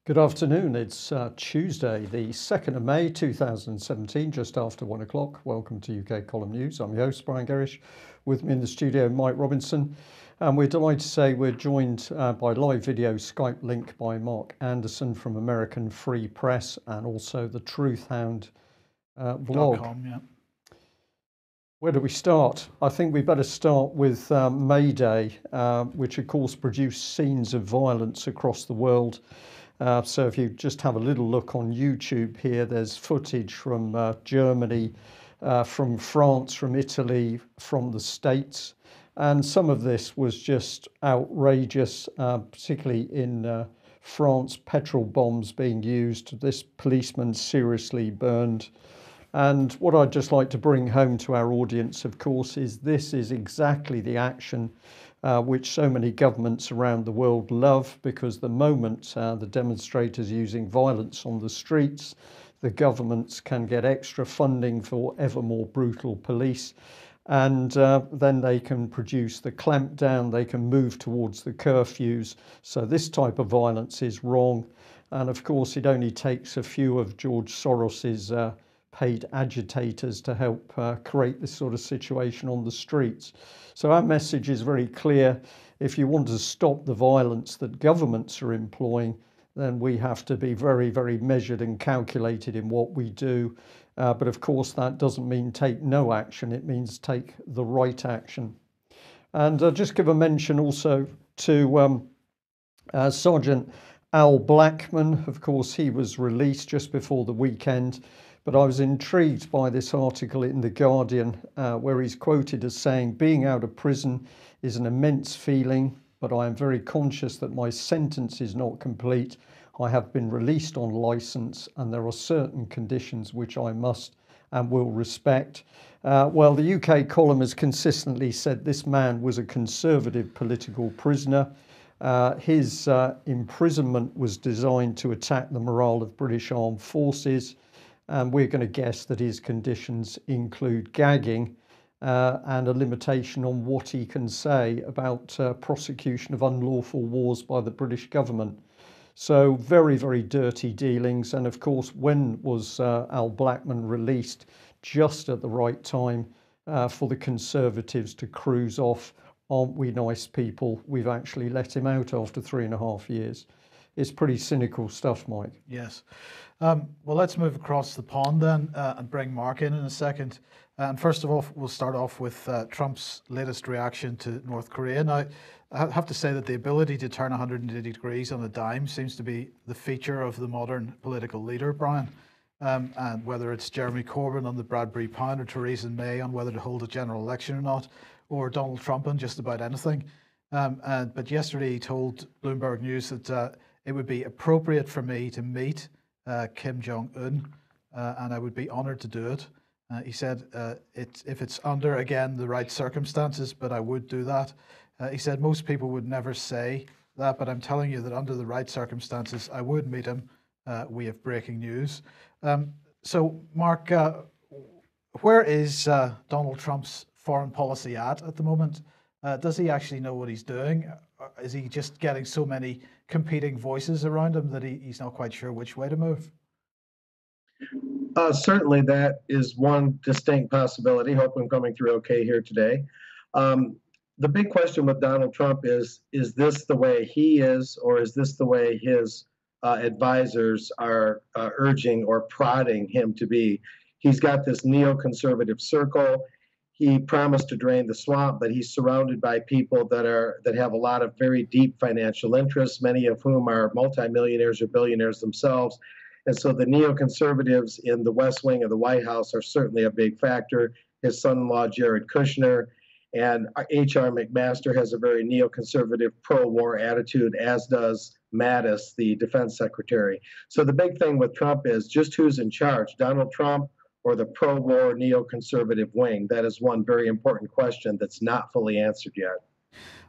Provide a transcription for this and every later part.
Good afternoon. It's Tuesday, the 2nd of May 2017, just after 1 o'clock. Welcome to UK Column News. I'm your host, Brian Gerrish. With me in the studio, Mike Robinson. And we're delighted to say we're joined by live video Skype link by Mark Anderson from American Free Press and also the Truth Hound blog. Yeah. Where do we start? I think we better start with May Day, which of course produced scenes of violence across the world. So if you just have a little look on YouTube here, there's footage from Germany, from France, from Italy, from the States. And some of this was just outrageous, particularly in France, petrol bombs being used. This policeman seriously burned. And what I'd just like to bring home to our audience, of course, is this is exactly the action which so many governments around the world love, because the moment the demonstrators using violence on the streets, the governments can get extra funding for ever more brutal police, and then they can produce the clampdown, they can move towards the curfews. So this type of violence is wrong. And of course, it only takes a few of George Soros's paid agitators to help create this sort of situation on the streets. So our message is very clear. If you want to stop the violence that governments are employing, then we have to be very, very measured and calculated in what we do. But of course, that doesn't mean take no action. It means take the right action. And I'll just give a mention also to Sergeant Al Blackman. Of course, he was released just before the weekend. But I was intrigued by this article in The Guardian, where he's quoted as saying, "Being out of prison is an immense feeling, but I am very conscious that my sentence is not complete. I have been released on license, and there are certain conditions which I must and will respect." Well, the UK column has consistently said this man was a conservative political prisoner. His imprisonment was designed to attack the morale of British armed forces. And we're going to guess that his conditions include gagging and a limitation on what he can say about prosecution of unlawful wars by the British government. So very, very dirty dealings. And of course, when was Al Blackman released? Just at the right time for the Conservatives to cruise off. Aren't we nice people? We've actually let him out after 3.5 years. It's pretty cynical stuff, Mike. Yes. Well, let's move across the pond then and bring Mark in a second. And first of all, we'll start off with Trump's latest reaction to North Korea. Now, I have to say that the ability to turn 180 degrees on a dime seems to be the feature of the modern political leader, Brian. And whether it's Jeremy Corbyn on the Bradbury Pound or Theresa May on whether to hold a general election or not, or Donald Trump on just about anything. But yesterday he told Bloomberg News that it would be appropriate for me to meet Kim Jong-un, and I would be honored to do it. He said, if it's under, again, the right circumstances, but I would do that. He said, most people would never say that, but I'm telling you that under the right circumstances, I would meet him. We have breaking news. So, Mark, where is Donald Trump's foreign policy at the moment? Does he actually know what he's doing? Is he just getting so many competing voices around him that he's not quite sure which way to move? Certainly, that is one distinct possibility. Hope I'm coming through okay here today. The big question with Donald Trump is this the way he is, or is this the way his advisors are urging or prodding him to be? He's got this neoconservative circle. He promised to drain the swamp, but he's surrounded by people that have a lot of very deep financial interests, many of whom are multimillionaires or billionaires themselves. And so the neoconservatives in the West Wing of the White House are certainly a big factor. His son-in-law, Jared Kushner, and H.R. McMaster has a very neoconservative pro-war attitude, as does Mattis, the defense secretary. So the big thing with Trump is just who's in charge, Donald Trump or the pro-war neoconservative wing? That is one very important question that's not fully answered yet.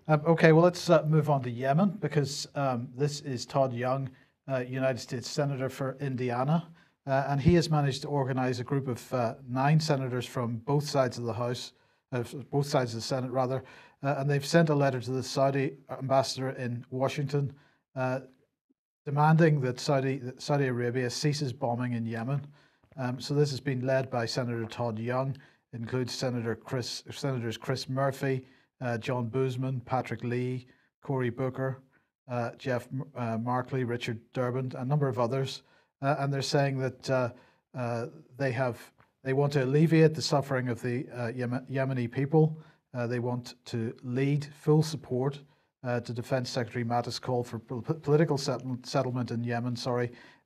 Okay, well, let's move on to Yemen, because this is Todd Young, United States Senator for Indiana. and he has managed to organize a group of 9 senators from both sides of the House, both sides of the Senate rather, and they've sent a letter to the Saudi ambassador in Washington demanding that Saudi Arabia ceases bombing in Yemen. So this has been led by Senator Todd Young. It includes Senators Chris Murphy, John Boozman, Patrick Lee, Cory Booker, Jeff Markley, Richard Durbin, a number of others. And they're saying that they want to alleviate the suffering of the Yemeni people. They want to lead full support to Defense Secretary Mattis' call for political settlement in Yemen,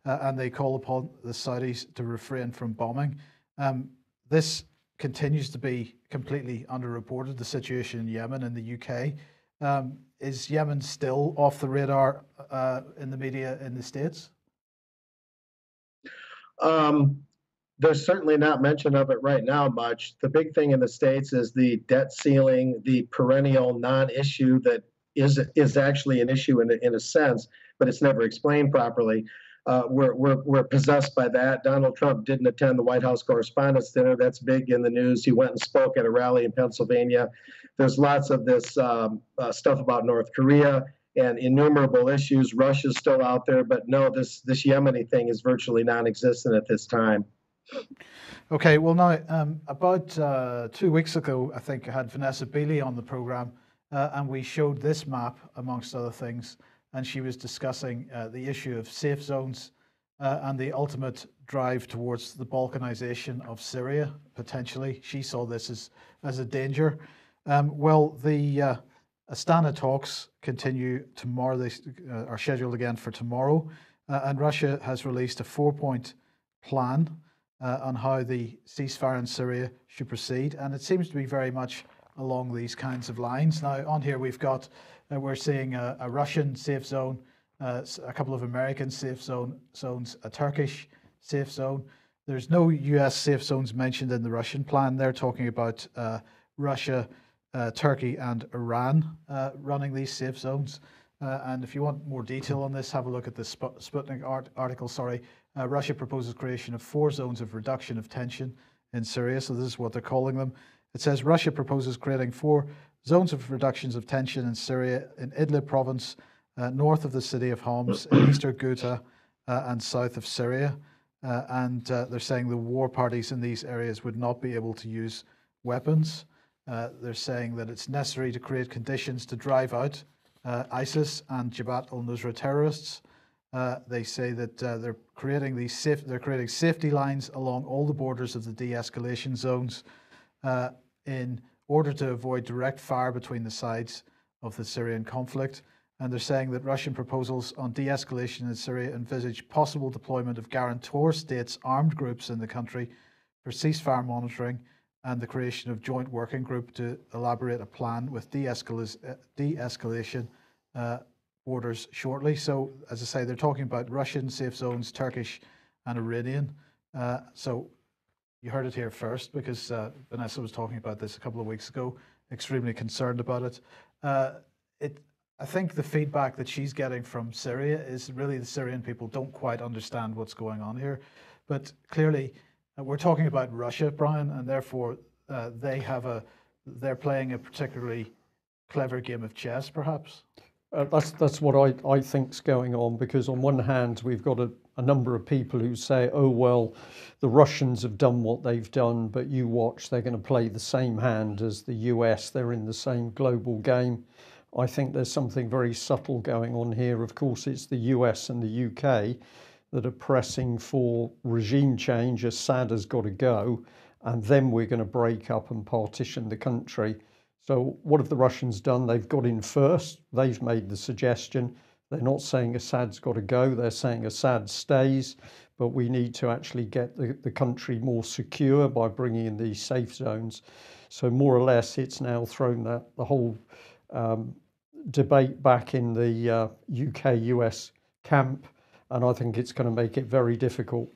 and they call upon the Saudis to refrain from bombing. This continues to be completely underreported, the situation in Yemen and the UK. Is Yemen still off the radar in the media in the States? There's certainly not mention of it right now much. The big thing in the States is the debt ceiling, the perennial non-issue that is actually an issue in a sense, but it's never explained properly. We're possessed by that. Donald Trump didn't attend the White House Correspondents' Dinner. That's big in the news. He went and spoke at a rally in Pennsylvania. There's lots of this stuff about North Korea and innumerable issues. Russia's still out there, but no, this Yemeni thing is virtually non-existent at this time. Okay, well now, about 2 weeks ago, I think I had Vanessa Beeley on the program, and we showed this map, amongst other things, and she was discussing the issue of safe zones and the ultimate drive towards the Balkanization of Syria, potentially. She saw this as a danger. Well, the Astana talks continue tomorrow. They are scheduled again for tomorrow, and Russia has released a 4-point plan on how the ceasefire in Syria should proceed, and it seems to be very much along these kinds of lines. Now, on here we're seeing a Russian safe zone, a couple of American safe zones, a Turkish safe zone. There's no US safe zones mentioned in the Russian plan. They're talking about Russia, Turkey, and Iran running these safe zones. And if you want more detail on this, have a look at the Sputnik article. Russia proposes creation of 4 zones of reduction of tension in Syria. So this is what they're calling them. It says Russia proposes creating 4 zones of reductions of tension in Syria in Idlib province, north of the city of Homs, in eastern Ghouta, and south of Syria. And they're saying the war parties in these areas would not be able to use weapons. They're saying that it's necessary to create conditions to drive out ISIS and Jabhat al-Nusra terrorists. They say that they're creating safety lines along all the borders of the de-escalation zones in order to avoid direct fire between the sides of the Syrian conflict. And they're saying that Russian proposals on de-escalation in Syria envisage possible deployment of guarantor states' armed groups in the country for ceasefire monitoring and the creation of joint working group to elaborate a plan with de-escalation orders shortly. So, as I say, they're talking about Russian safe zones, Turkish and Iranian. So you heard it here first, because Vanessa was talking about this a couple of weeks ago, extremely concerned about it. I think the feedback that she's getting from Syria is really the Syrian people don't quite understand what's going on here. But clearly, we're talking about Russia, Brian, and therefore they're playing a particularly clever game of chess, perhaps. That's what I think's going on, because on one hand we've got a number of people who say, oh well, the Russians have done what they've done, but you watch, they're going to play the same hand as the US, they're in the same global game. I think there's something very subtle going on here. Of course, it's the US and the UK that are pressing for regime change. Assad has got to go, and then we're going to break up and partition the country. So what have the Russians done? They've got in first. They've made the suggestion. They're not saying Assad's got to go. They're saying Assad stays, but we need to actually get the country more secure by bringing in these safe zones. So more or less, it's now thrown the whole debate back in the UK-US camp, and I think it's going to make it very difficult.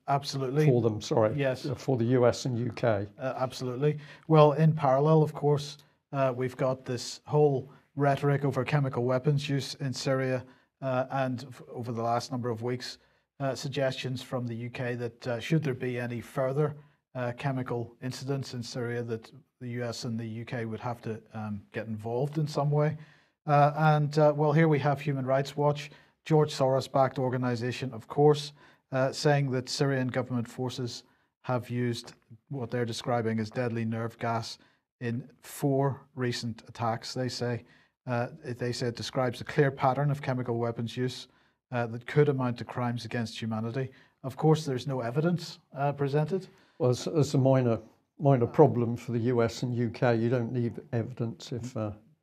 Absolutely. For them, sorry. Yes. For the US and UK. Absolutely. Well, in parallel, of course, we've got this whole rhetoric over chemical weapons use in Syria, and over the last number of weeks, suggestions from the UK that should there be any further chemical incidents in Syria, that the US and the UK would have to get involved in some way. Well, here we have Human Rights Watch, George Soros-backed organization, of course, saying that Syrian government forces have used what they're describing as deadly nerve gas in 4 recent attacks. They say it describes a clear pattern of chemical weapons use that could amount to crimes against humanity. Of course, there's no evidence presented. Well, it's a minor problem for the US and UK. You don't need evidence if...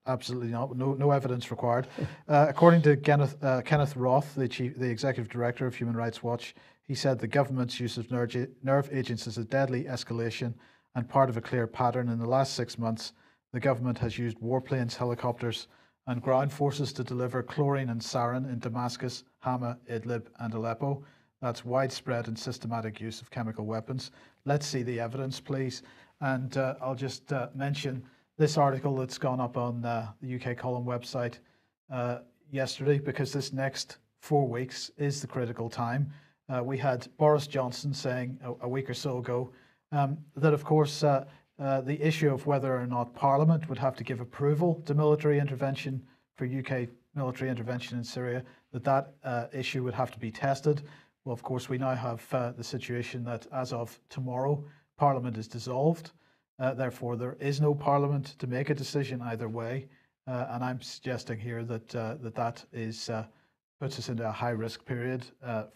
Absolutely not. No evidence required. According to Kenneth Roth, the executive director of Human Rights Watch, he said the government's use of nerve agents is a deadly escalation and part of a clear pattern. In the last 6 months, the government has used warplanes, helicopters, and ground forces to deliver chlorine and sarin in Damascus, Hama, Idlib, and Aleppo. That's widespread and systematic use of chemical weapons. Let's see the evidence, please. And I'll just mention this article that's gone up on the UK Column website yesterday, because this next 4 weeks is the critical time. We had Boris Johnson saying a week or so ago that, of course, the issue of whether or not Parliament would have to give approval to military intervention for UK military intervention in Syria, that issue would have to be tested. Well, of course, we now have the situation that as of tomorrow, Parliament is dissolved. Therefore, there is no Parliament to make a decision either way. And I'm suggesting here that that is puts us into a high-risk period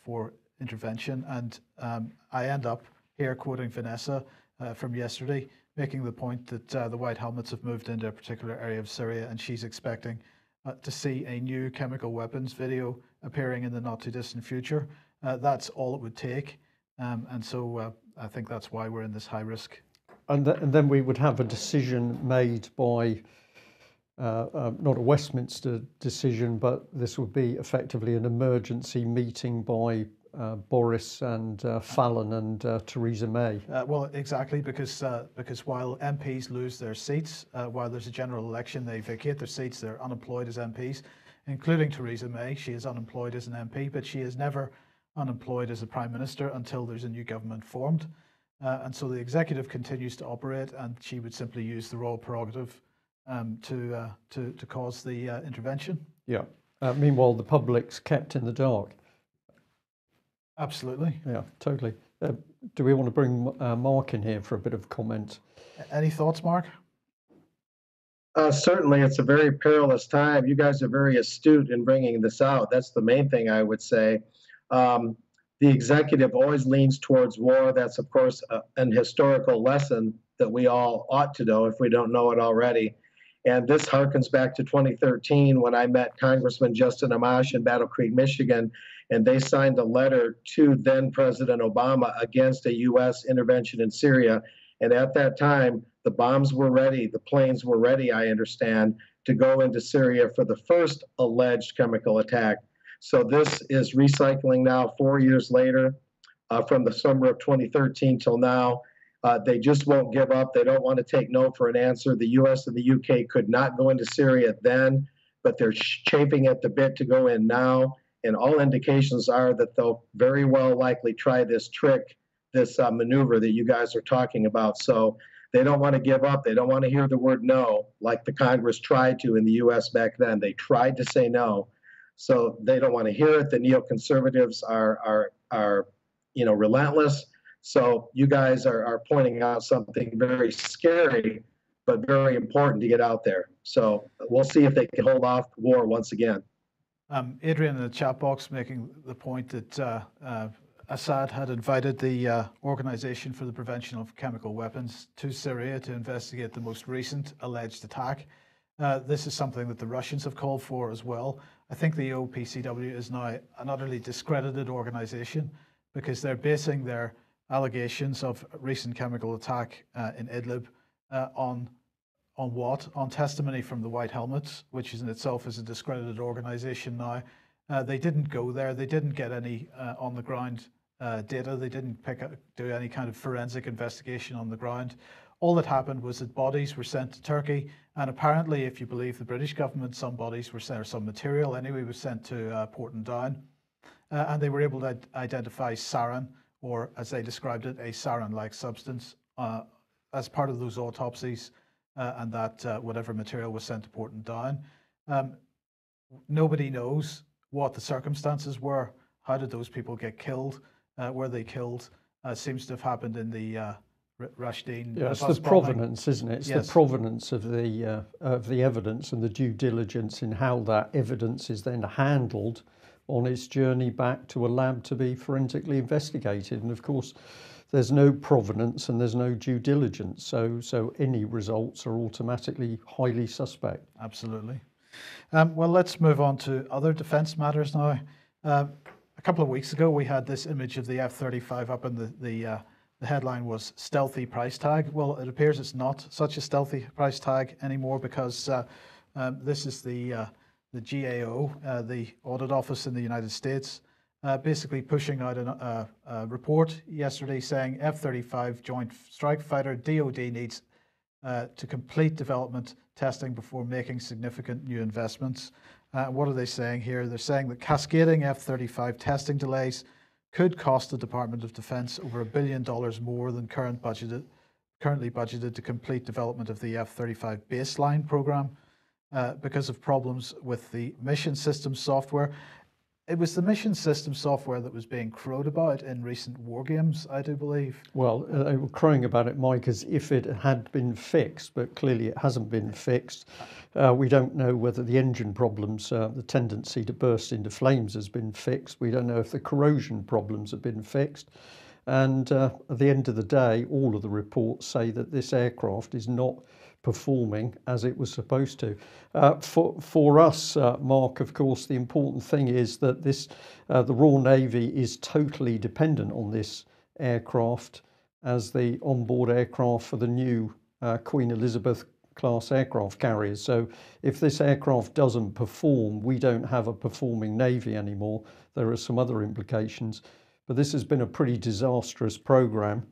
for intervention. And I end up here quoting Vanessa from yesterday, making the point that the White Helmets have moved into a particular area of Syria, and she's expecting to see a new chemical weapons video appearing in the not-too-distant future. That's all it would take. And so I think that's why we're in this high-risk. And then we would have a decision made by, not a Westminster decision, but this would be effectively an emergency meeting by Boris and Fallon and Theresa May. Well, exactly, because while MPs lose their seats, while there's a general election, they vacate their seats, they're unemployed as MPs, including Theresa May. She is unemployed as an MP, but she is never unemployed as a Prime Minister until there's a new government formed. And so the executive continues to operate, and she would simply use the royal prerogative to cause the intervention. Yeah. Meanwhile, the public's kept in the dark. Absolutely. Yeah, totally. Do we want to bring Mark in here for a bit of comment? Any thoughts, Mark? Certainly, it's a very perilous time. You guys are very astute in bringing this out. That's the main thing I would say. The executive always leans towards war. That's, of course, an historical lesson that we all ought to know if we don't know it already. And this harkens back to 2013 when I met Congressman Justin Amash in Battle Creek, Michigan, and they signed a letter to then President Obama against a U.S. intervention in Syria. And at that time, the bombs were ready, the planes were ready, I understand, to go into Syria for the first alleged chemical attack. So this is recycling now 4 years later, from the summer of 2013 till now. They just won't give up. They don't want to take no for an answer. The U.S. and the U.K. could not go into Syria then, but they're chafing at the bit to go in now. And all indications are that they'll very well likely try this trick, this maneuver that you guys are talking about. So they don't want to give up. They don't want to hear the word no, like the Congress tried to in the U.S. back then. They tried to say no. So they don't want to hear it. The neoconservatives are relentless. So you guys are pointing out something very scary, but very important to get out there. So we'll see if they can hold off war once again. Adrian in the chat box making the point that Assad had invited the Organization for the Prevention of Chemical Weapons to Syria to investigate the most recent alleged attack. This is something that the Russians have called for as well. I think the OPCW is now an utterly discredited organization because they're basing their allegations of recent chemical attack in Idlib on what? On testimony from the White Helmets, which in itself is a discredited organization now. They didn't go there. They didn't get any on-the-ground data. They didn't do any kind of forensic investigation on the ground. All that happened was that bodies were sent to Turkey, and apparently, if you believe the British government, some bodies were sent, or some material anyway, was sent to Porton Down. and they were able to identify sarin, or as they described it, a sarin-like substance, as part of those autopsies, and that whatever material was sent to Porton Down. Nobody knows what the circumstances were. How did those people get killed? Were they killed? Seems to have happened in the Rashdeen. Yeah, it's the provenance, isn't it? It's the provenance of the evidence and the due diligence in how that evidence is then handled on its journey back to a lab to be forensically investigated. And of course, there's no provenance and there's no due diligence. So any results are automatically highly suspect. Absolutely. Well, let's move on to other defence matters now. A couple of weeks ago, we had this image of the F-35 up, and the headline was "Stealthy Price Tag." Well, it appears it's not such a stealthy price tag anymore, because this is the GAO, the Audit Office in the United States, basically pushing out a report yesterday saying F-35 Joint Strike Fighter, DoD needs to complete development testing before making significant new investments. What are they saying here? They're saying that cascading F-35 testing delays could cost the Department of Defense over $1 billion more than currently budgeted to complete development of the F-35 baseline program because of problems with the mission system software. It was the mission system software that was being crowed about in recent war games, I do believe. Well, they were crowing about it, Mike, as if it had been fixed, but clearly it hasn't been fixed. We don't know whether the engine problems, the tendency to burst into flames, has been fixed. We don't know if the corrosion problems have been fixed. And at the end of the day, all of the reports say that this aircraft is not performing as it was supposed to. For us, Mark, of course, the important thing is that the Royal Navy is totally dependent on this aircraft as the onboard aircraft for the new Queen Elizabeth class aircraft carriers. So if this aircraft doesn't perform, we don't have a performing Navy anymore. There are some other implications, but this has been a pretty disastrous program.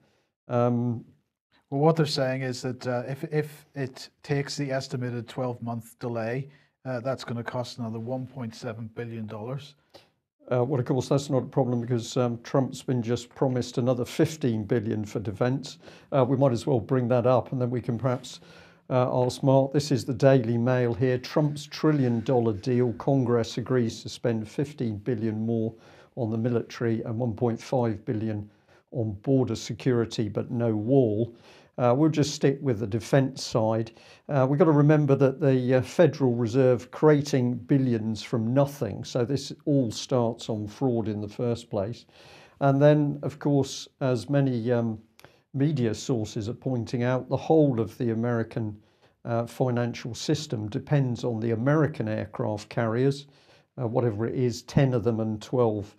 Well, what they're saying is that if it takes the estimated 12-month delay, that's going to cost another $1.7 billion. Well, of course, that's not a problem, because Trump's been just promised another $15 billion for defence. We might as well bring that up, and then we can perhaps ask Mark. This is the Daily Mail here. Trump's $1 trillion deal. Congress agrees to spend $15 billion more on the military and $1.5 billion on border security, but no wall. We'll just stick with the defence side. We've got to remember that the Federal Reserve creating billions from nothing. So this all starts on fraud in the first place. And then, of course, as many media sources are pointing out, the whole of the American financial system depends on the American aircraft carriers, whatever it is, 10 of them and 12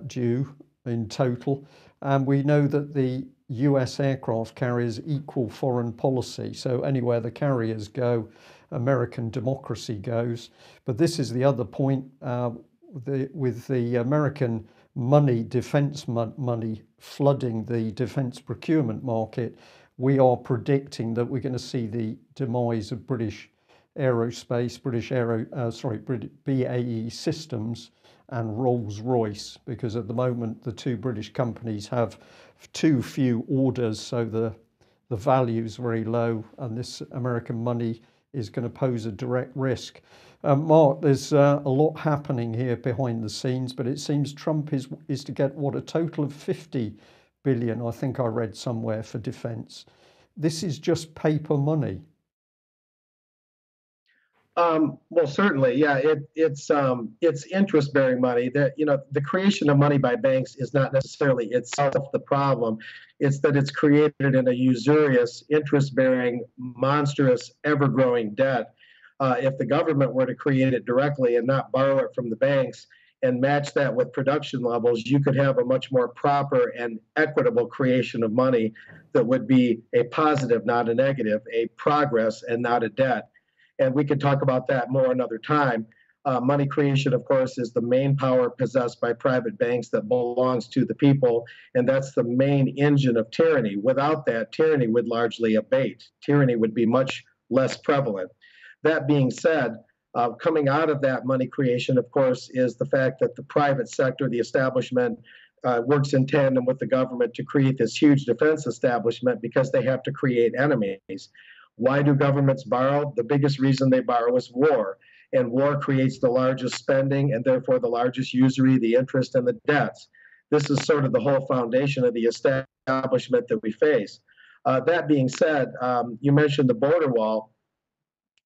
due in total. And we know that the US aircraft carriers equal foreign policy. So anywhere the carriers go, American democracy goes. But this is the other point, with the American money, defence money, flooding the defence procurement market, we are predicting that we're going to see the demise of British Aerospace, BAE Systems and Rolls-Royce, because at the moment the two British companies have too few orders, so the value is very low, and this American money is going to pose a direct risk. Mark, there's a lot happening here behind the scenes, but it seems Trump is to get, what, a total of 50 billion, I think I read somewhere, for defence. This is just paper money. Well, certainly, yeah. It's interest-bearing money. That, the creation of money by banks is not necessarily itself the problem. It's that it's created in a usurious, interest-bearing, monstrous, ever-growing debt. If the government were to create it directly and not borrow it from the banks and match that with production levels, you could have a much more proper and equitable creation of money that would be a positive, not a negative, a progress and not a debt. And we could talk about that more another time. Money creation, of course, is the main power possessed by private banks that belongs to the people, and that's the main engine of tyranny. Without that, tyranny would largely abate. Tyranny would be much less prevalent. That being said, Coming out of that money creation, of course, is the fact that the private sector, the establishment, works in tandem with the government to create this huge defense establishment because they have to create enemies. Why do governments borrow? The biggest reason they borrow is war. And war creates the largest spending and therefore the largest usury, the interest, and the debts. This is sort of the whole foundation of the establishment that we face. That being said, you mentioned the border wall.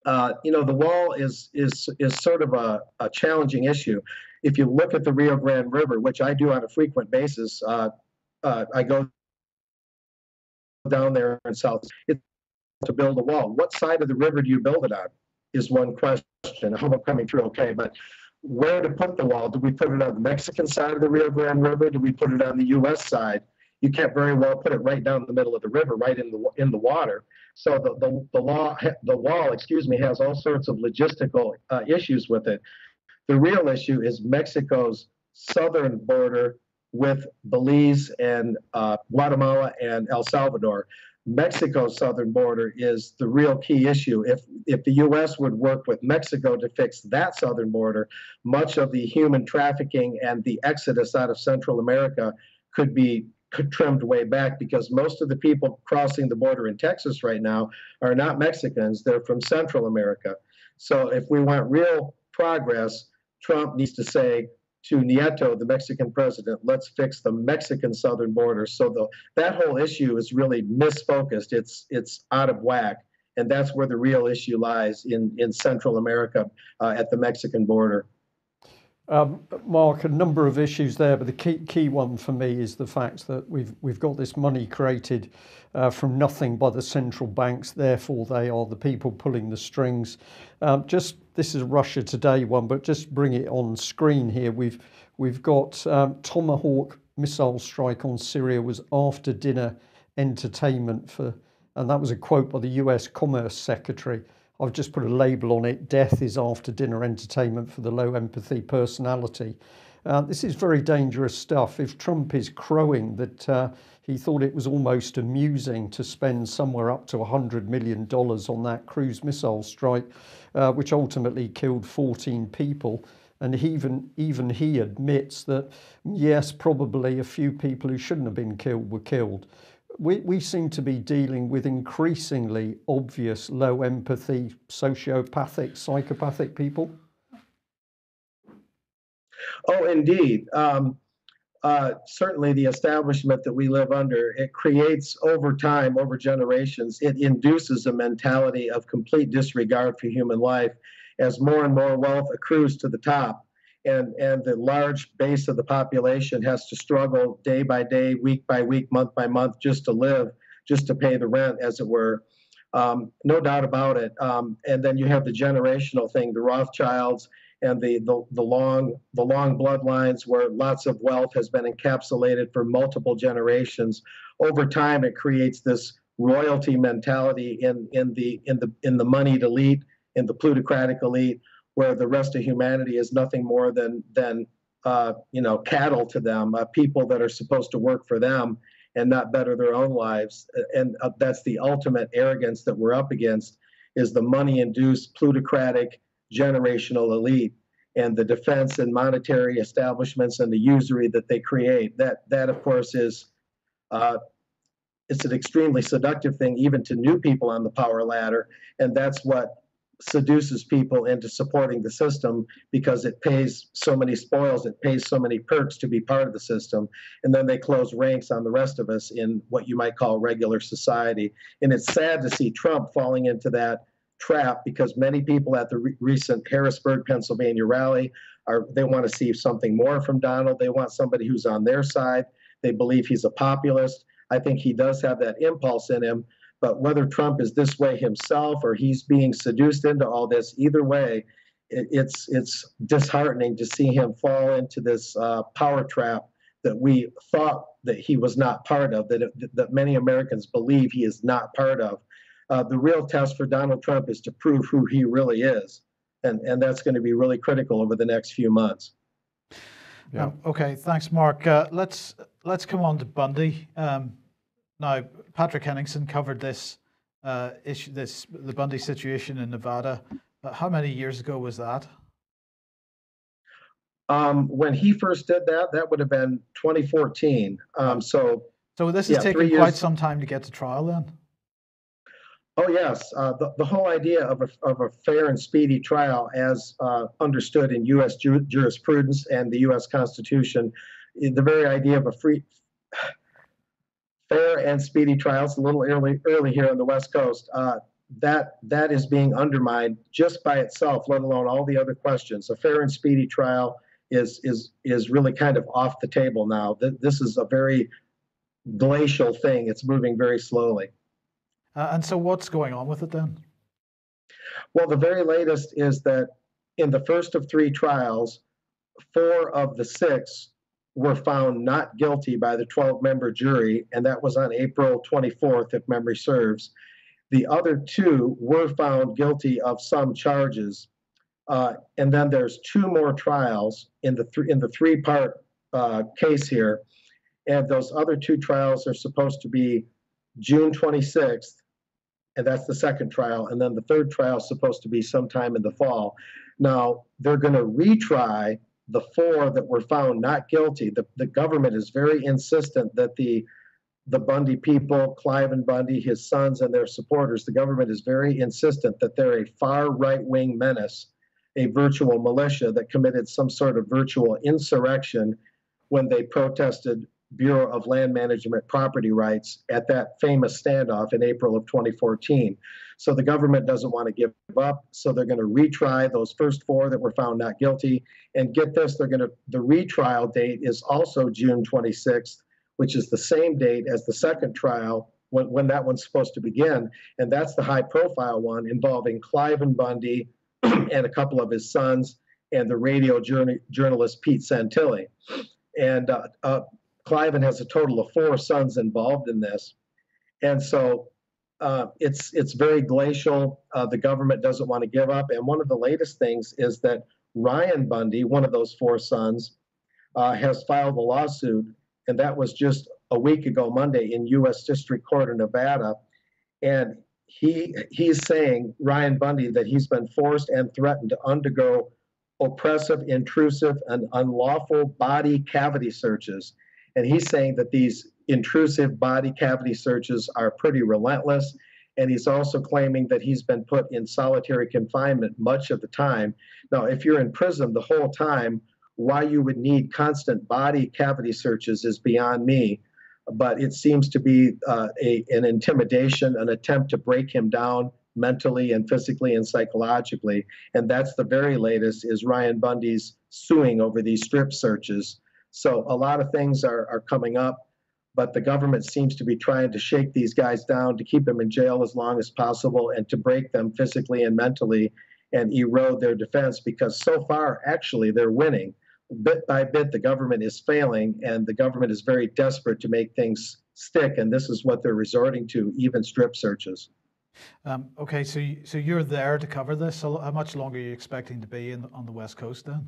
The wall is sort of a challenging issue. If you look at the Rio Grande River, which I do on a frequent basis, I go down there in South to build a wall. What side of the river do you build it on? Is one question. I hope I'm coming through okay, but where to put the wall? Do we put it on the Mexican side of the Rio Grande River? Do we put it on the U.S. side? You can't very well put it right down the middle of the river, right in the water. So the wall, has all sorts of logistical issues with it. The real issue is Mexico's southern border with Belize and Guatemala and El Salvador. Mexico's southern border is the real key issue. If the U.S. would work with Mexico to fix that southern border, much of the human trafficking and the exodus out of Central America could be trimmed way back, because most of the people crossing the border in Texas right now are not Mexicans, they're from Central America. So if we want real progress, Trump needs to say to Nieto, the Mexican president, let's fix the Mexican southern border. So that whole issue is really misfocused. It's out of whack. And that's where the real issue lies in Central America at the Mexican border. Mark, a number of issues there, but the key one for me is the fact that we've got this money created from nothing by the central banks. Therefore, they are the people pulling the strings. This is a Russia Today one, but just bring it on screen here. We've got Tomahawk missile strike on Syria was after dinner entertainment and that was a quote by the US Commerce Secretary. I've just put a label on it. Death is after dinner entertainment for the low empathy personality. This is very dangerous stuff. If Trump is crowing that he thought it was almost amusing to spend somewhere up to $100 million on that cruise missile strike, which ultimately killed 14 people. And even he admits that, yes, probably a few people who shouldn't have been killed were killed. We seem to be dealing with increasingly obvious low empathy, sociopathic, psychopathic people. Oh, indeed. Certainly the establishment that we live under, it creates over time, over generations, it induces a mentality of complete disregard for human life as more and more wealth accrues to the top. And the large base of the population has to struggle day by day, week by week, month by month, just to live, just to pay the rent, as it were. No doubt about it. And then you have the generational thing, the Rothschilds and the long bloodlines where lots of wealth has been encapsulated for multiple generations. Over time, it creates this royalty mentality in the moneyed elite, in the plutocratic elite, where the rest of humanity is nothing more than cattle to them, people that are supposed to work for them and not better their own lives. And that's the ultimate arrogance that we're up against, is the money-induced plutocratic generational elite and the defense and monetary establishments and the usury that they create. That of course is it's an extremely seductive thing even to new people on the power ladder, and that's what seduces people into supporting the system, because it pays so many spoils, it pays so many perks to be part of the system, and then they close ranks on the rest of us in what you might call regular society. And it's sad to see Trump falling into that trap, because many people at the recent Harrisburg, Pennsylvania rally they want to see something more from Donald. They want somebody who's on their side. They believe he's a populist. I think he does have that impulse in him. But whether Trump is this way himself or he's being seduced into all this, either way, it's disheartening to see him fall into this power trap that we thought that he was not part of, that many Americans believe he is not part of. The real test for Donald Trump is to prove who he really is. And that's going to be really critical over the next few months. Yeah. Okay, thanks, Mark. Let's come on to Bundy. Now, Patrick Henningsen covered this issue, the Bundy situation in Nevada How many years ago was that? When he first did that, that would have been 2014. Right. So So this is yeah, taking 3 quite years. some time to get to trial then? Oh yes, the whole idea of a fair and speedy trial, as understood in U.S. Jurisprudence and the U.S. Constitution, the very idea of a fair and speedy trial. It's a little early here on the West Coast. That is being undermined just by itself, let alone all the other questions. A fair and speedy trial is really kind of off the table now. This is a very glacial thing. It's moving very slowly. And so what's going on with it then? Well, the very latest is that in the first of 3 trials, 4 of the 6 were found not guilty by the 12-member jury, and that was on April 24th, if memory serves. The other 2 were found guilty of some charges. And then there's 2 more trials in the 3-part case here. And those other 2 trials are supposed to be June 26th, and that's the second trial. And then the third trial is supposed to be sometime in the fall. Now, they're going to retry the 4 that were found not guilty. The government is very insistent that the Bundy people, Cliven Bundy, his sons, and their supporters, the government is very insistent that they're a far right-wing menace, a virtual militia that committed some sort of virtual insurrection when they protested Bureau of Land Management property rights at that famous standoff in April of 2014. So the government doesn't want to give up, so they're going to retry those first 4 that were found not guilty. And get this, the retrial date is also June 26th, which is the same date as the second trial when that one's supposed to begin. And that's the high-profile one involving Cliven Bundy and a couple of his sons and the radio journalist Pete Santilli. And Cliven has a total of 4 sons involved in this. And so it's very glacial. The government doesn't want to give up. And one of the latest things is that Ryan Bundy, one of those 4 sons, has filed a lawsuit, and that was just a week ago Monday in U.S. District Court in Nevada. And he's saying, Ryan Bundy, that he's been forced and threatened to undergo oppressive, intrusive, and unlawful body cavity searches. And he's saying that these intrusive body cavity searches are pretty relentless. And he's also claiming that he's been put in solitary confinement much of the time. Now, if you're in prison the whole time, why you would need constant body cavity searches is beyond me. But it seems to be an intimidation, an attempt to break him down mentally and physically and psychologically. And that's the very latest, is Ryan Bundy's suing over these strip searches. So a lot of things are coming up, but the government seems to be trying to shake these guys down, to keep them in jail as long as possible, and to break them physically and mentally and erode their defense, because so far, actually, they're winning. Bit by bit, the government is failing, and the government is very desperate to make things stick, and this is what they're resorting to, even strip searches. Okay, so you're there to cover this. So how much longer are you expecting to be on the West Coast then?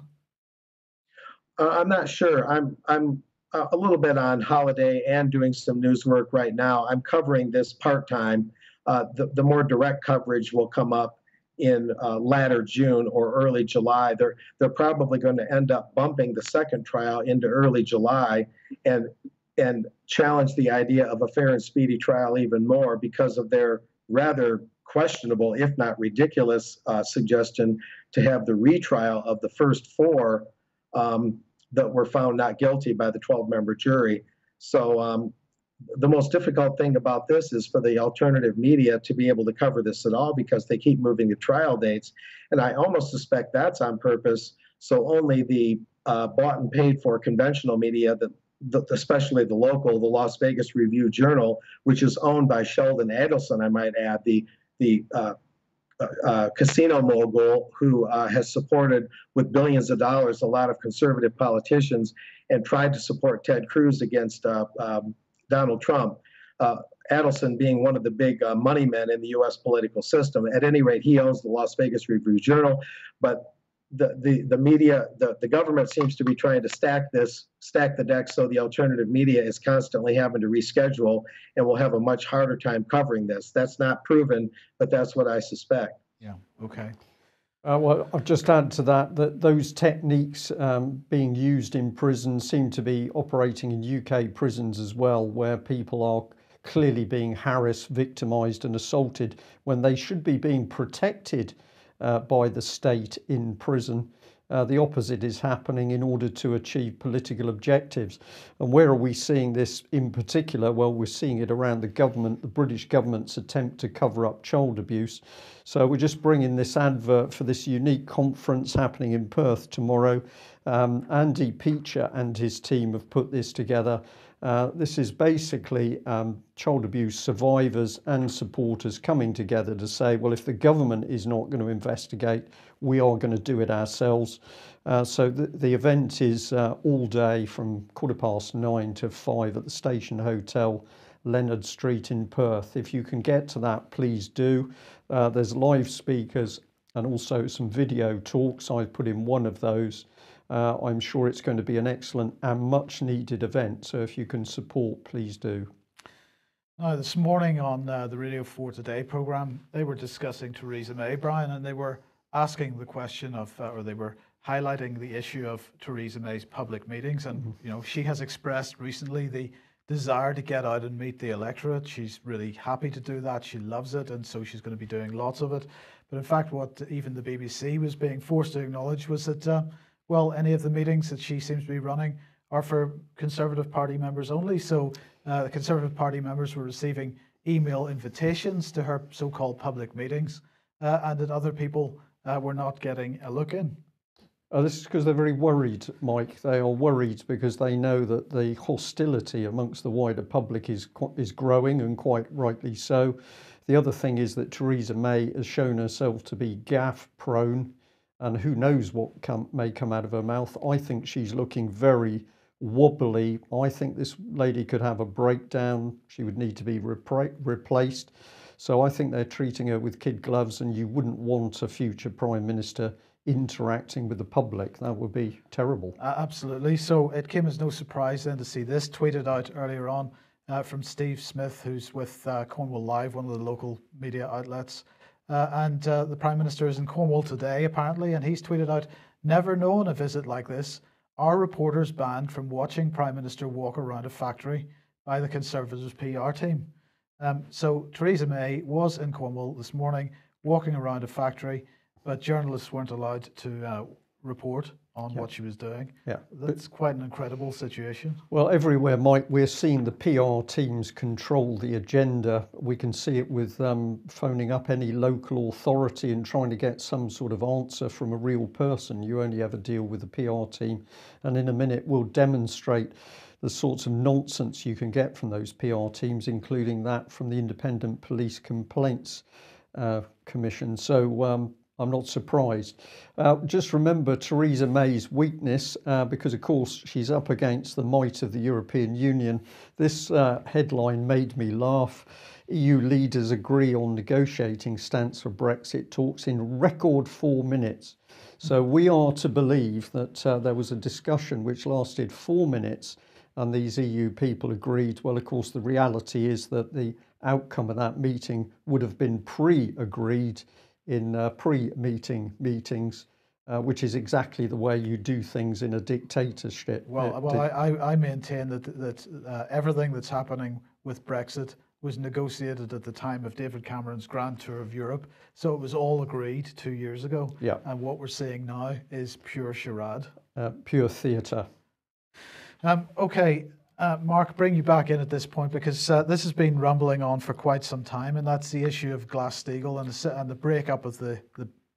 I'm not sure. I'm a little bit on holiday and doing some news work right now. I'm covering this part-time. The more direct coverage will come up in latter June or early July. They're probably going to end up bumping the second trial into early July and challenge the idea of a fair and speedy trial even more because of their rather questionable, if not ridiculous, suggestion to have the retrial of the first 4 that were found not guilty by the 12-member jury. So the most difficult thing about this is for the alternative media to be able to cover this at all, because they keep moving the trial dates. And I almost suspect that's on purpose, so only the bought and paid for conventional media, especially the local, the Las Vegas Review-Journal, which is owned by Sheldon Adelson, I might add, the casino mogul who has supported with billions of dollars a lot of conservative politicians and tried to support Ted Cruz against Donald Trump. Adelson being one of the big money men in the U.S. political system. At any rate, he owns the Las Vegas Review-Journal, but the media, the government seems to be trying to stack the deck, so the alternative media is constantly having to reschedule and will have a much harder time covering this. That's not proven, but that's what I suspect. Yeah, okay. Well, I'll just add to that that those techniques being used in prison seem to be operating in UK prisons as well, where people are clearly being harassed, victimised, and assaulted when they should be being protected by the state in prison. The opposite is happening in order to achieve political objectives. And where are we seeing this in particular? Well, we're seeing it around the government, the British government's attempt to cover up child abuse. So we're just bringing this advert for this unique conference happening in Perth tomorrow. Andy Peacher and his team have put this together. This is basically child abuse survivors and supporters coming together to say, well, if the government is not going to investigate, we are going to do it ourselves. So the event is all day from 9:15 to 5 at the Station Hotel, Leonard Street in Perth. If you can get to that, please do. There's live speakers and also some video talks. I've put in one of those. I'm sure it's going to be an excellent and much needed event. So if you can support, please do. Now, this morning on the Radio 4 Today programme, they were discussing Theresa May, Brian, and they were asking the question of, or they were highlighting the issue of Theresa May's public meetings. And, you know, she has expressed recently the desire to get out and meet the electorate. She's really happy to do that. She loves it. And so she's going to be doing lots of it. But in fact, what even the BBC was being forced to acknowledge was that, well, any of the meetings that she seems to be running are for Conservative Party members only. So the Conservative Party members were receiving email invitations to her so-called public meetings, and that other people were not getting a look in. This is because they're very worried, Mike. They are worried because they know that the hostility amongst the wider public is growing, and quite rightly so. The other thing is that Theresa May has shown herself to be gaffe prone, and who knows what may come out of her mouth. I think she's looking very wobbly. I think this lady could have a breakdown. She would need to be replaced. So I think they're treating her with kid gloves, and you wouldn't want a future Prime Minister interacting with the public. That would be terrible. Absolutely. So it came as no surprise then to see this tweeted out earlier on from Steve Smith, who's with Cornwall Live, one of the local media outlets. And the Prime Minister is in Cornwall today, apparently, and he's tweeted out, "Never known a visit like this. Are reporters banned from watching Prime Minister walk around a factory by the Conservatives PR team?" So Theresa May was in Cornwall this morning walking around a factory, but journalists weren't allowed to report on what she was doing. Yeah, that's quite an incredible situation. Well, everywhere, Mike, we're seeing the PR teams control the agenda. We can see it with phoning up any local authority and trying to get some sort of answer from a real person. You only ever deal with the PR team, and in a minute we'll demonstrate the sorts of nonsense you can get from those PR teams, including that from the Independent Police Complaints Commission. So I'm not surprised. Just remember Theresa May's weakness, because of course she's up against the might of the European Union. This headline made me laugh. EU leaders agree on negotiating stance for Brexit talks in record 4 minutes. So we are to believe that there was a discussion which lasted 4 minutes, and these EU people agreed. Well, of course, the reality is that the outcome of that meeting would have been pre-agreed in pre-meeting meetings, which is exactly the way you do things in a dictatorship. Well, I maintain that everything that's happening with Brexit was negotiated at the time of David Cameron's grand tour of Europe. So it was all agreed 2 years ago. Yeah. And what we're seeing now is pure charade. Pure theatre. Okay, Mark, bring you back in at this point, because this has been rumbling on for quite some time, and that's the issue of Glass-Steagall and the breakup of the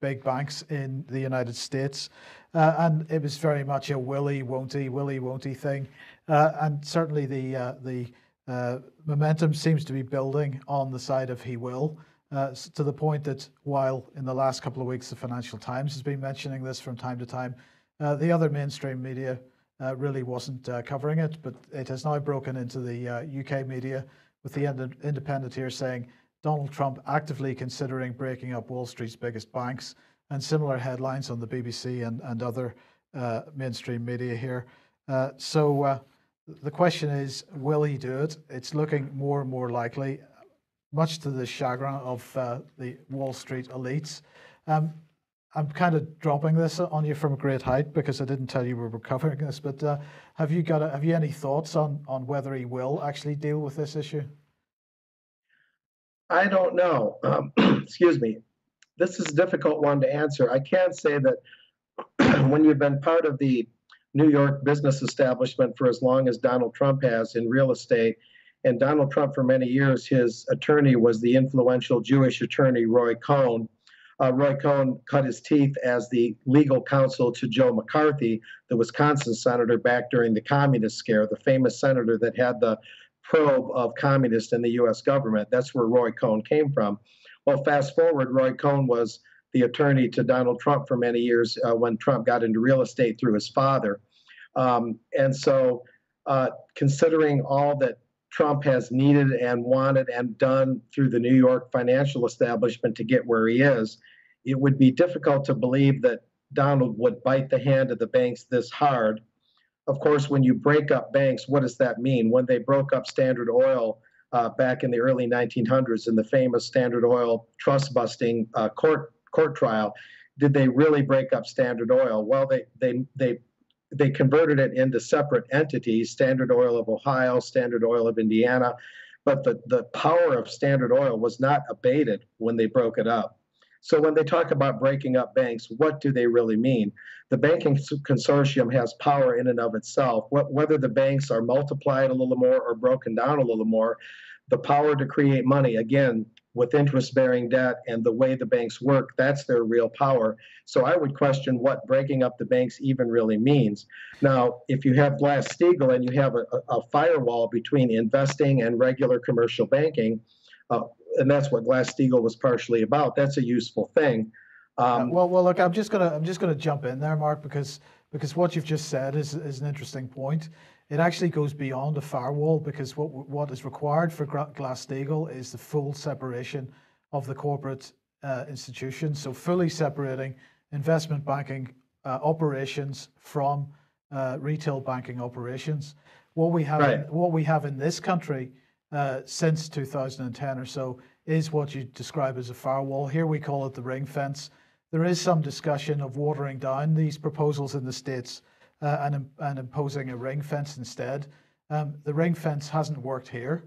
big banks in the United States. And it was very much a willy won't-y thing. And certainly the momentum seems to be building on the side of he will, to the point that while in the last couple of weeks the Financial Times has been mentioning this from time to time, the other mainstream media really wasn't covering it, but it has now broken into the UK media, with the Independent here saying Donald Trump actively considering breaking up Wall Street's biggest banks, and similar headlines on the BBC and other mainstream media here. So the question is, will he do it? It's looking more and more likely, much to the chagrin of the Wall Street elites. I'm kind of dropping this on you from a great height because I didn't tell you we were covering this. But have you any thoughts on whether he will actually deal with this issue? I don't know. Excuse me. This is a difficult one to answer. I can say that when you've been part of the New York business establishment for as long as Donald Trump has in real estate, and Donald Trump for many years, his attorney was the influential Jewish attorney Roy Cohn. Roy Cohn cut his teeth as the legal counsel to Joe McCarthy, the Wisconsin senator back during the communist scare, the famous senator that had the probe of communists in the US government. That's where Roy Cohn came from. Well, fast forward, Roy Cohn was the attorney to Donald Trump for many years when Trump got into real estate through his father. And so, considering all that Trump has needed and wanted and done through the New York financial establishment to get where he is, it would be difficult to believe that Donald would bite the hand of the banks this hard. Of course, when you break up banks, what does that mean? When they broke up Standard Oil back in the early 1900s in the famous Standard Oil trust busting court trial, did they really break up Standard Oil? Well, they converted it into separate entities, Standard Oil of Ohio, Standard Oil of Indiana, but the power of Standard Oil was not abated when they broke it up. So when they talk about breaking up banks, what do they really mean? The banking consortium has power in and of itself. Whether the banks are multiplied a little more or broken down a little more, the power to create money, again, with interest-bearing debt and the way the banks work, that's their real power. So I would question what breaking up the banks even really means. Now, if you have Glass-Steagall and you have a firewall between investing and regular commercial banking, and that's what Glass-Steagall was partially about, that's a useful thing. Well, look, I'm just gonna jump in there, Mark, because what you've just said is an interesting point. It actually goes beyond a firewall, because what is required for Glass-Steagall is the full separation of the corporate institutions, so fully separating investment banking operations from retail banking operations. What we have in this country since 2010 or so is what you describe as a firewall. Here we call it the ring fence. There is some discussion of watering down these proposals in the States and imposing a ring fence instead. The ring fence hasn't worked here.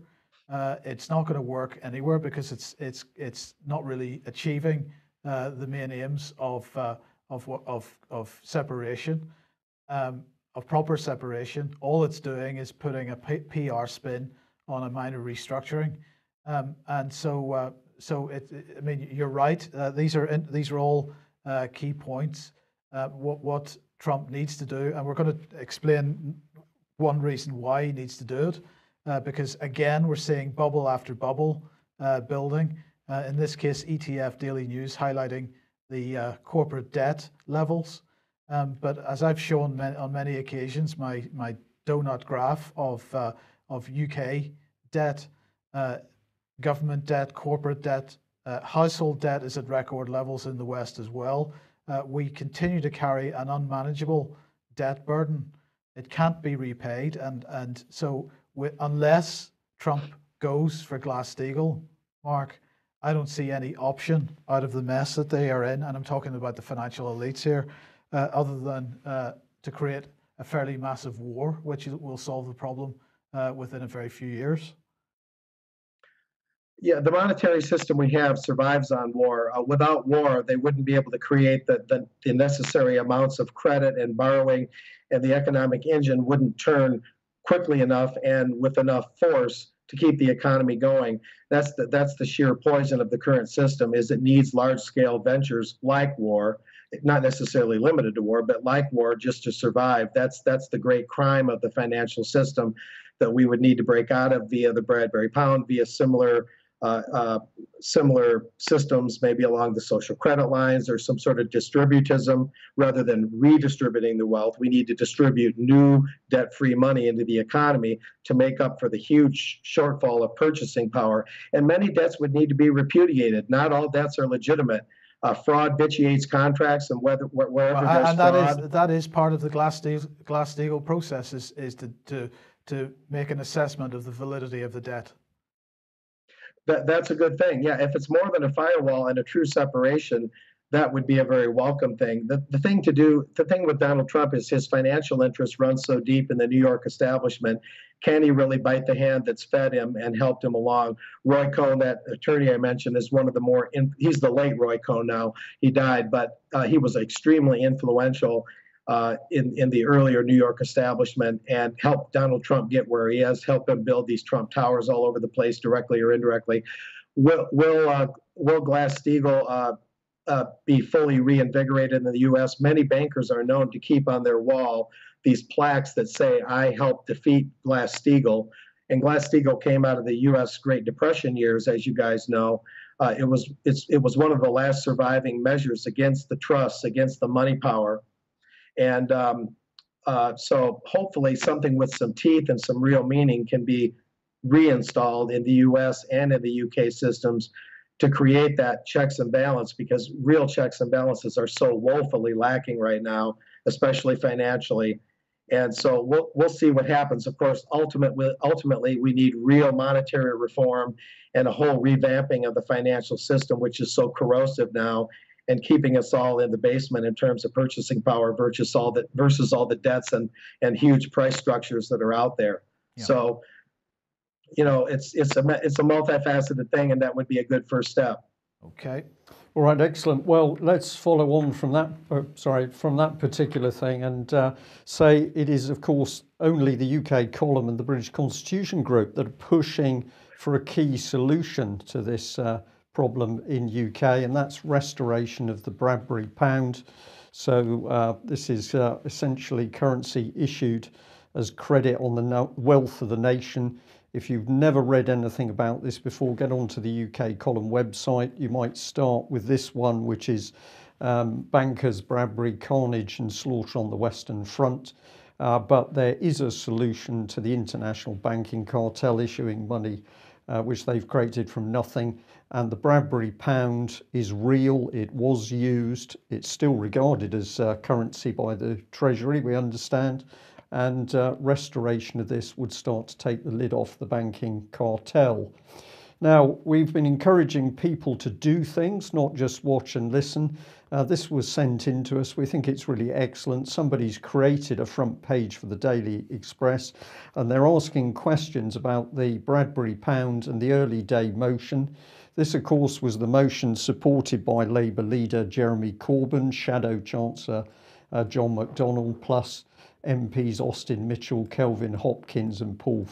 It's not going to work anywhere because it's not really achieving the main aims of separation, of proper separation. All it's doing is putting a PR spin on a minor restructuring, and so I mean, you're right. These are all key points. What Trump needs to do, and we're going to explain one reason why he needs to do it, because again, we're seeing bubble after bubble building. In this case, ETF Daily News highlighting the corporate debt levels. But as I've shown on many occasions, my donut graph of UK debt, government debt, corporate debt, household debt is at record levels in the West as well. We continue to carry an unmanageable debt burden. It can't be repaid, and so unless Trump goes for Glass-Steagall, Mark, I don't see any option out of the mess that they are in, and I'm talking about the financial elites here, other than to create a fairly massive war, which will solve the problem within a very few years. Yeah, the monetary system we have survives on war. Without war, they wouldn't be able to create the necessary amounts of credit and borrowing, and the economic engine wouldn't turn quickly enough and with enough force to keep the economy going. That's the sheer poison of the current system, is it needs large-scale ventures like war, not necessarily limited to war, but like war, just to survive. That's the great crime of the financial system that we would need to break out of via the Bradbury Pound, via similar systems, maybe along the social credit lines, or some sort of distributism. Rather than redistributing the wealth, we need to distribute new debt-free money into the economy to make up for the huge shortfall of purchasing power. And many debts would need to be repudiated. Not all debts are legitimate. Fraud vitiates contracts, and wherever there's fraud, that is part of the Glass-Steagall process is to make an assessment of the validity of the debt. That's a good thing. Yeah, if it's more than a firewall and a true separation, that would be a very welcome thing. The thing to do, the thing with Donald Trump is his financial interests run so deep in the New York establishment. Can he really bite the hand that's fed him and helped him along? Roy Cohn, that attorney I mentioned, is one of the more, he's the late Roy Cohn now. He died, but he was extremely influential in the earlier New York establishment and helped Donald Trump get where he is, helped him build these Trump towers all over the place, directly or indirectly. Will Glass-Steagall be fully reinvigorated in the U.S.? Many bankers are known to keep on their wall these plaques that say, "I helped defeat Glass-Steagall." And Glass-Steagall came out of the U.S. Great Depression years, as you guys know. It was one of the last surviving measures against the trusts, against the money power. And so hopefully something with some teeth and some real meaning can be reinstalled in the US and in the UK systems to create that checks and balance, because real checks and balances are so woefully lacking right now, especially financially. And so we'll see what happens. Of course, ultimately, we need real monetary reform and a whole revamping of the financial system, which is so corrosive now and keeping us all in the basement in terms of purchasing power versus all the debts and huge price structures that are out there. Yeah. So, it's a multifaceted thing, and that would be a good first step. Okay. All right, excellent. Well, let's follow on from that. From that particular thing, and say it is, of course, only the UK column and the British Constitution Group that are pushing for a key solution to this problem in UK, and that's restoration of the Bradbury pound. So this is essentially currency issued as credit on the wealth of the nation. If you've never read anything about this before, get onto the UK column website. You might start with this one, which is Bankers, Bradbury, Carnage and Slaughter on the Western Front. But there is a solution to the international banking cartel issuing money, which they've created from nothing. And the Bradbury pound is real. It was used. It's still regarded as currency by the Treasury, we understand. And restoration of this would start to take the lid off the banking cartel. Now, we've been encouraging people to do things, not just watch and listen. This was sent in to us. We think it's really excellent. Somebody's created a front page for the Daily Express, and they're asking questions about the Bradbury pound and the early day motion. This, of course, was the motion supported by Labour leader Jeremy Corbyn, Shadow Chancellor John McDonnell, plus MPs Austin Mitchell, Kelvin Hopkins and Paul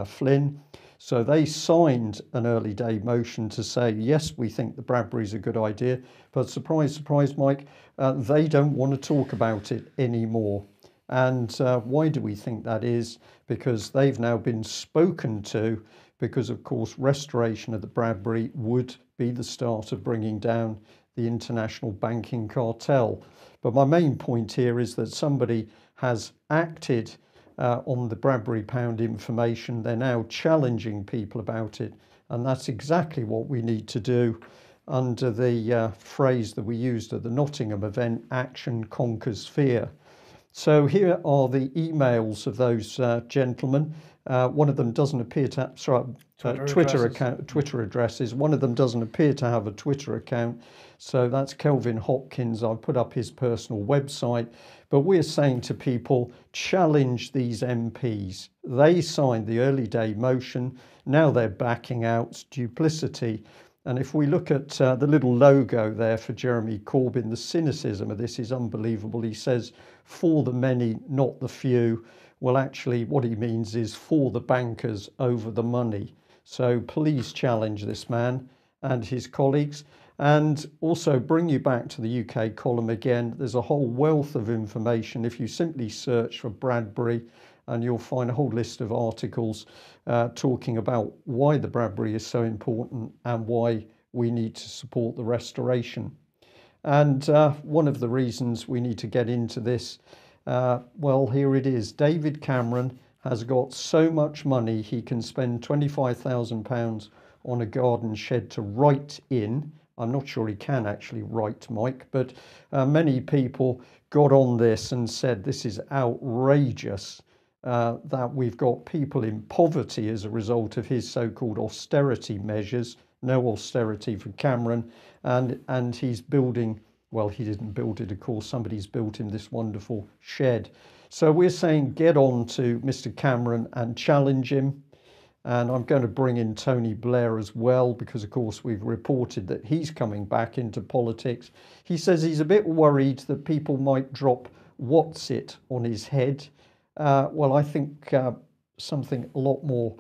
Flynn. So they signed an early day motion to say, yes, we think the Bradbury's a good idea, but surprise, surprise, Mike, they don't want to talk about it anymore. And why do we think that is? Because they've now been spoken to, because of course restoration of the Bradbury would be the start of bringing down the international banking cartel. But my main point here is that somebody has acted on the Bradbury pound information. They're now challenging people about it, and that's exactly what we need to do under the phrase that we used at the Nottingham event, action conquers fear. So here are the emails of those gentlemen. One of them doesn't appear to have Twitter addresses. One of them doesn't appear to have a Twitter account. So that's Kelvin Hopkins. I'll put up his personal website. But we're saying to people, challenge these MPs. They signed the early day motion. Now they're backing out. Duplicity. And if we look at the little logo there for Jeremy Corbyn, the cynicism of this is unbelievable. He says, for the many, not the few. Well, actually, what he means is for the bankers over the money. So please challenge this man and his colleagues. And also bring you back to the UK column again. There's a whole wealth of information. If you simply search for Bradbury, and you'll find a whole list of articles talking about why the Bradbury is so important and why we need to support the restoration. And one of the reasons we need to get into this, well, here it is. David Cameron has got so much money he can spend £25,000 on a garden shed to write in. I'm not sure he can actually write, Mike, but many people got on this and said this is outrageous, that we've got people in poverty as a result of his so-called austerity measures. No austerity for Cameron, and he's building Well, he didn't build it, of course. Somebody's built him this wonderful shed. So we're saying get on to Mr. Cameron and challenge him. And I'm going to bring in Tony Blair as well, because, of course, we've reported that he's coming back into politics. He says he's a bit worried that people might drop "What's it" on his head. Well, I think something a lot more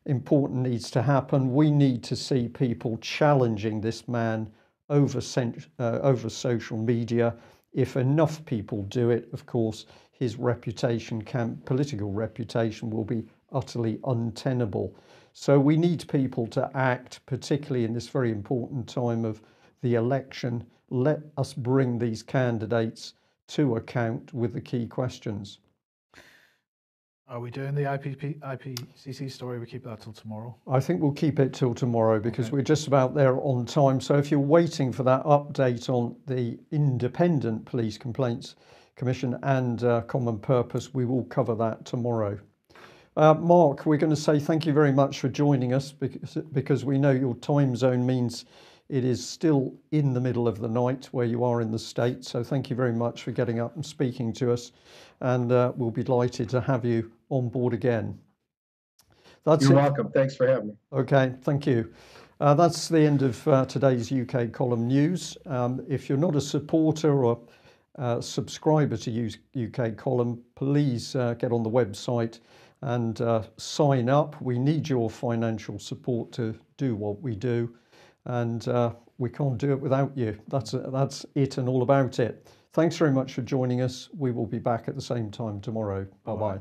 important needs to happen. We need to see people challenging this man over social media. If enough people do it, of course, his political reputation will be utterly untenable. So we need people to act, particularly in this very important time of the election. Let us bring these candidates to account with the key questions. Are we doing the IPCC story? We keep that till tomorrow. I think we'll keep it till tomorrow, because we're just about there on time. So if you're waiting for that update on the Independent Police Complaints Commission and Common Purpose, we will cover that tomorrow. Mark, we're going to say thank you very much for joining us, because we know your time zone means it is still in the middle of the night where you are in the States. So thank you very much for getting up and speaking to us, and we'll be delighted to have you on board again. You're welcome. Thanks for having me. Okay, thank you. That's the end of today's UK Column News. If you're not a supporter or subscriber to UK Column, please get on the website and sign up. We need your financial support to do what we do, and we can't do it without you. That's it and all about it. Thanks very much for joining us. We will be back at the same time tomorrow. Bye-bye.